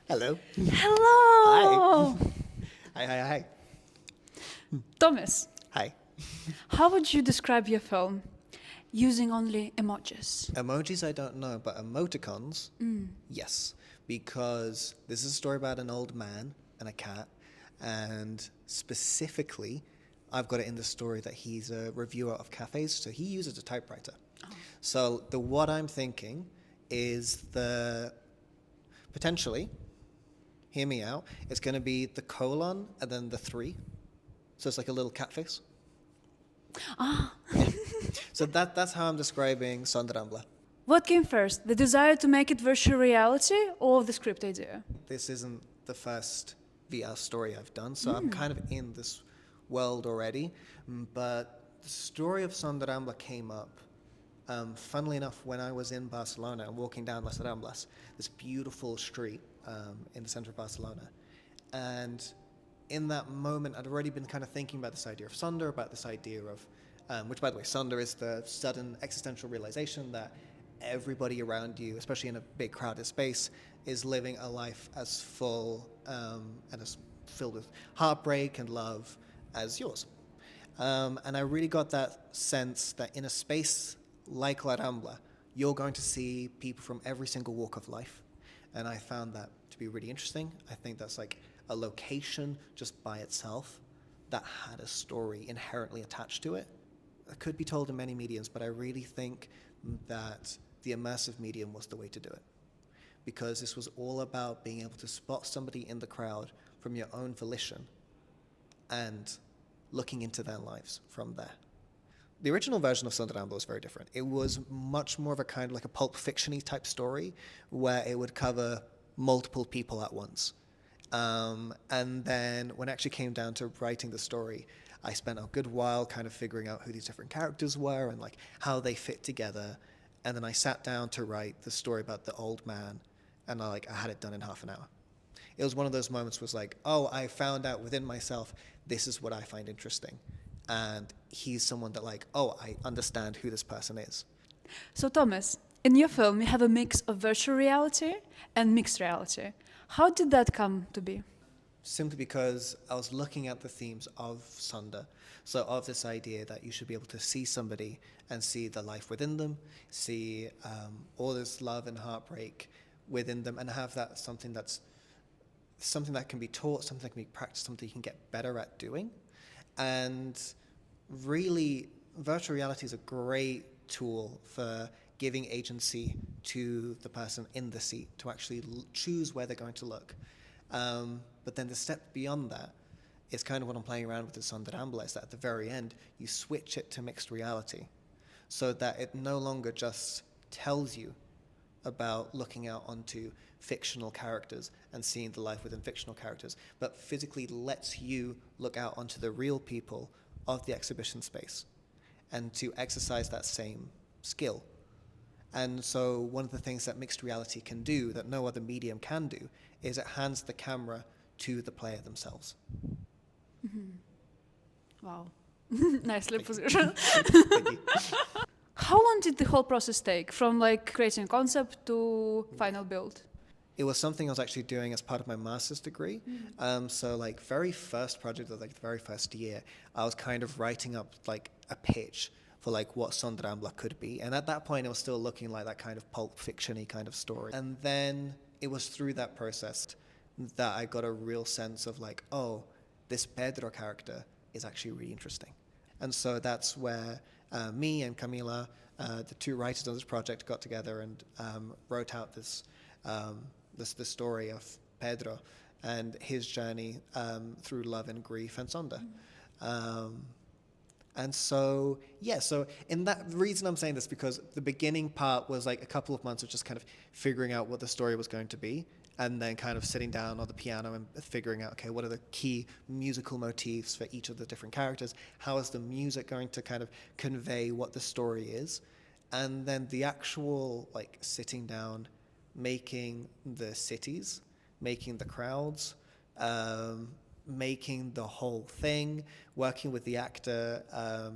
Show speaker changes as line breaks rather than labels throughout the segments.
Hello.
Hello!
Hi.
Tomis,
Hi.
how would you describe your film using only emojis?
Emojis I don't know, but emoticons, yes. Because this is a story about an old man and a cat, and specifically, I've got it in the story that he's a reviewer of cafes, so he uses a typewriter. So what I'm thinking is potentially, hear me out, it's going to be the colon and then the 3. So it's like a little cat face.
Ah,
So that's how I'm describing Sonderambla.
what came first, the desire to make it virtual reality or the script idea?
This isn't the first VR story I've done, so I'm kind of in this world already. But the story of Sonderambla came up, funnily enough, when I was in Barcelona and walking down Las Ramblas, this beautiful street in the center of Barcelona. And in that moment, I'd already been kind of thinking about this idea of Sonder, about this idea of, which by the way, Sonder is the sudden existential realization that everybody around you, especially in a big crowded space, is living a life as full and as filled with heartbreak and love as yours. And I really got that sense that in a space like La Rambla, you're going to see people from every single walk of life. And I found that to be really interesting. I think that's like a location just by itself that had a story inherently attached to it. It could be told in many mediums, but I really think that the immersive medium was the way to do it. Because this was all about being able to spot somebody in the crowd from your own volition and looking into their lives from there. The original version of Sonderambla was very different. It was much more of a kind of like a pulp fiction-y type story where it would cover multiple people at once. And then when it actually came down to writing the story, I spent a good while kind of figuring out who these different characters were and like how they fit together. And then I sat down to write the story about the old man, and I had it done in half an hour. It was one of those moments was like, oh, I found out within myself, this is what I find interesting. And he's someone that I understand who this person is.
So Tomis, in your film you have a mix of virtual reality and mixed reality. How did that come to be?
Simply because I was looking at the themes of Sonder. So of this idea that you should be able to see somebody and see the life within them, see all this love and heartbreak within them, and have that something that can be taught, something that can be practiced, something you can get better at doing. And really, virtual reality is a great tool for giving agency to the person in the seat to actually choose where they're going to look. But then the step beyond that is kind of what I'm playing around with the Sonderambla, is that at the very end, you switch it to mixed reality so that it no longer just tells you about looking out onto fictional characters and seeing the life within fictional characters, but physically lets you look out onto the real people of the exhibition space and to exercise that same skill. And so one of the things that mixed reality can do that no other medium can do is it hands the camera to the player themselves.
Wow, nicely positioned.
Thank you.
How long did the whole process take from creating a concept to final build?
It was something I was actually doing as part of my master's degree. So very first project of the very first year, I was kind of writing up a pitch for what Sonderambla could be. And at that point, it was still looking like that kind of pulp fiction-y kind of story. And then it was through that process that I got a real sense of oh, this Pedro character is actually really interesting. And so that's where me and Camilla, the two writers on this project, got together and wrote out this story of Pedro and his journey through love and grief and Sonder. And so, so in that, the reason I'm saying this, because the beginning part was a couple of months of just kind of figuring out what the story was going to be, and then kind of sitting down on the piano and figuring out, okay, what are the key musical motifs for each of the different characters? How is the music going to kind of convey what the story is? And then the actual, sitting down, making the cities, making the crowds, making the whole thing, working with the actor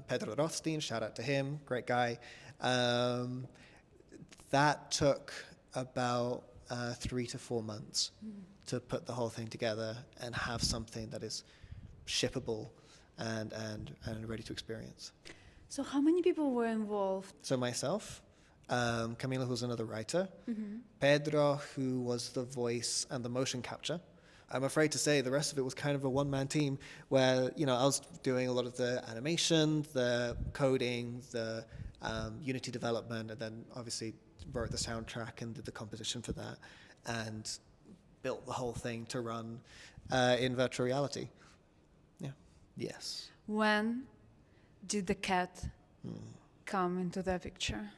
Pedro Rothstein, shout out to him, great guy. That took about 3 to 4 months to put the whole thing together and have something that is shippable and ready to experience.
So how many people were involved?
So myself, Camilla, who's another writer, Pedro, who was the voice and the motion capture. I'm afraid to say the rest of it was kind of a one-man team where, you know, I was doing a lot of the animation, the coding, the Unity development, and then obviously wrote the soundtrack and did the composition for that and built the whole thing to run in virtual reality. Yeah. Yes.
When did the cat come into the picture?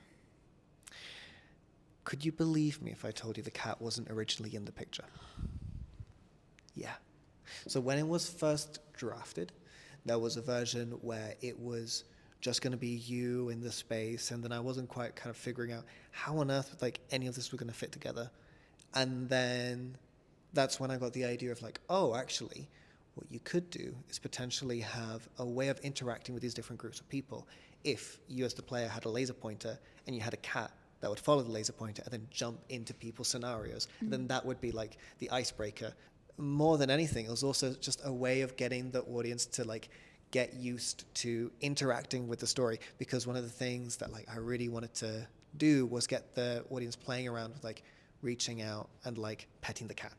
Could you believe me if I told you the cat wasn't originally in the picture? Yeah. So when it was first drafted, there was a version where it was just going to be you in the space, and then I wasn't quite kind of figuring out how on earth like any of this was going to fit together. And then that's when I got the idea of like, oh, actually, what you could do is potentially have a way of interacting with these different groups of people. If you as the player had a laser pointer and you had a cat that would follow the laser pointer and then jump into people's scenarios, then that would be like the icebreaker. More than anything, it was also just a way of getting the audience to like get used to interacting with the story, because one of the things that like I really wanted to do was get the audience playing around with like reaching out and like petting the cat.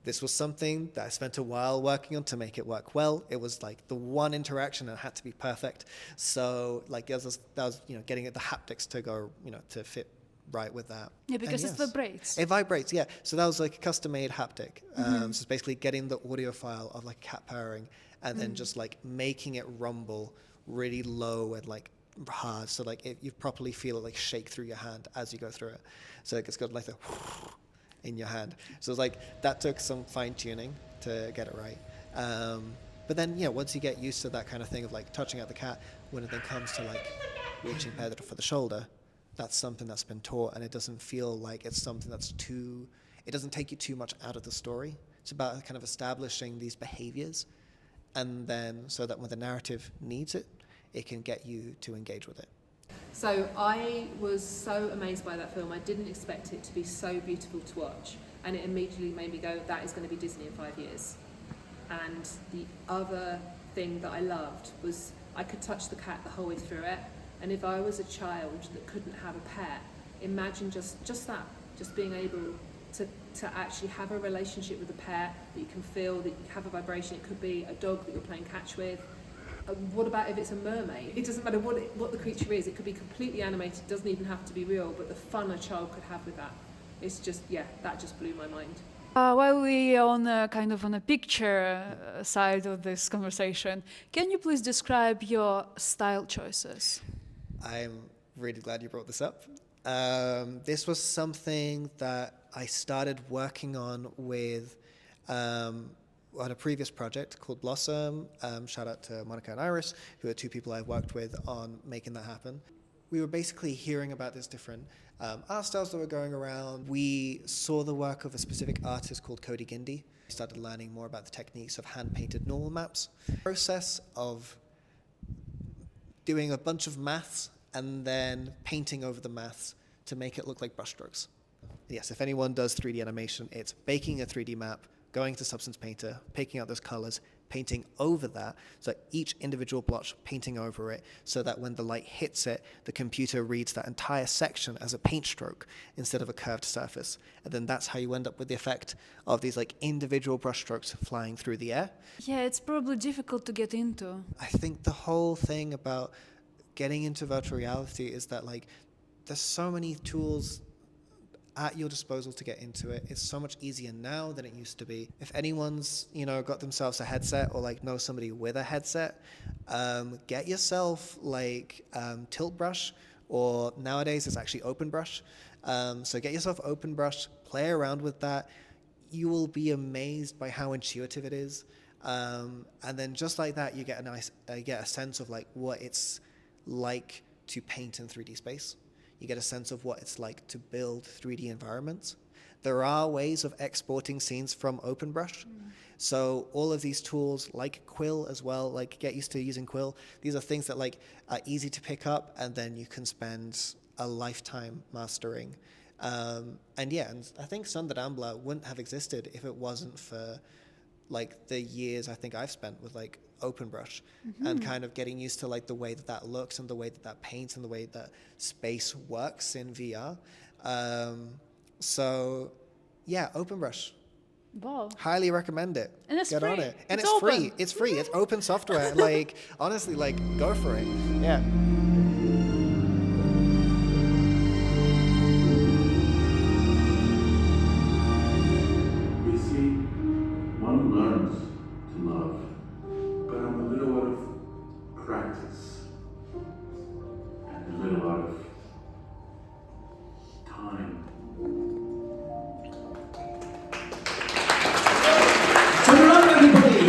This was something that I spent a while working on to make it work well. It was like the one interaction and it had to be perfect. So like that was you know, getting the haptics to go, you know, to fit right with that.
Yeah, because it vibrates.
It vibrates, yeah. So that was like a custom-made haptic. So it's basically getting the audio file of like cat purring and then just like making it rumble really low and like hard, so like you properly feel it like shake through your hand as you go through it. So it's got like the in your hand. So it's like that took some fine-tuning to get it right. But then, yeah, once you get used to that kind of thing of like touching out the cat, when it then comes to like reaching Pedro for the shoulder, that's something that's been taught, and it doesn't feel like it's something that's too, it doesn't take you too much out of the story. It's about kind of establishing these behaviors, and then so that when the narrative needs it, it can get you to engage with it.
So I was so amazed by that film. I didn't expect it to be so beautiful to watch, and it immediately made me go, that is going to be Disney in 5 years. And the other thing that I loved was I could touch the cat the whole way through it. And if I was a child that couldn't have a pet, imagine just that, just being able to actually have a relationship with a pet that you can feel, that you have a vibration. It could be a dog that you're playing catch with. What about if it's a mermaid? It doesn't matter what the creature is. It could be completely animated, it doesn't even have to be real, but the fun a child could have with that, it's just, yeah, that just blew my mind.
While we are on a picture side of this conversation, can you please describe your style choices?
I'm really glad you brought this up. This was something that I started working on with on a previous project called Blossom. Shout out to Monica and Iris, who are two people I've worked with on making that happen. We were basically hearing about these different art styles that were going around. We saw the work of a specific artist called Cody Gindy. We started learning more about the techniques of hand-painted normal maps. The process of doing a bunch of maths and then painting over the maths to make it look like brushstrokes. Yes, if anyone does 3D animation, it's baking a 3D map, going to Substance Painter, picking out those colors, painting over that, so each individual blotch painting over it, so that when the light hits it, the computer reads that entire section as a paint stroke instead of a curved surface. And then that's how you end up with the effect of these like individual brushstrokes flying through the air.
Yeah, it's probably difficult to get into.
I think the whole thing about getting into virtual reality is that like there's so many tools at your disposal to get into it. It's so much easier now than it used to be. If anyone's, got themselves a headset or like knows somebody with a headset, get yourself like Tilt Brush, or nowadays it's actually Open Brush. So get yourself Open Brush, play around with that. You will be amazed by how intuitive it is. And then just like that, you get a sense of like what it's like to paint in 3D space. You get a sense of what it's like to build 3D environments. There are ways of exporting scenes from OpenBrush. So all of these tools, like Quill as well, like get used to using Quill. These are things that like are easy to pick up, and then you can spend a lifetime mastering. And I think Sonderambla wouldn't have existed if it wasn't for like the years I think I've spent with like open brush and kind of getting used to like the way that looks and the way that paints and the way that space works in VR. So yeah, open brush.
Wow.
Highly recommend it.
And it's
Get
free.
on it. And
It's
it's free.
open.
It's free. It's open software. Like honestly, like go for it. Yeah.
You see, one learns to love, but I'm a little out of practice and a little out of time. Turn around, everybody!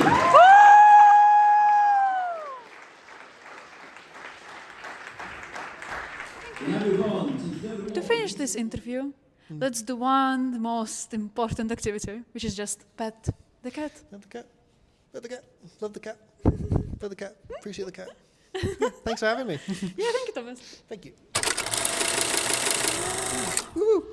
Now move on to
To finish this interview, let's do the most important activity, which is just pet the cat.
Love the cat. Love the cat. Love the cat. Love the cat. Appreciate the cat. Thanks for having me.
Yeah, thank you, Thomas.
Thank you.
Woo!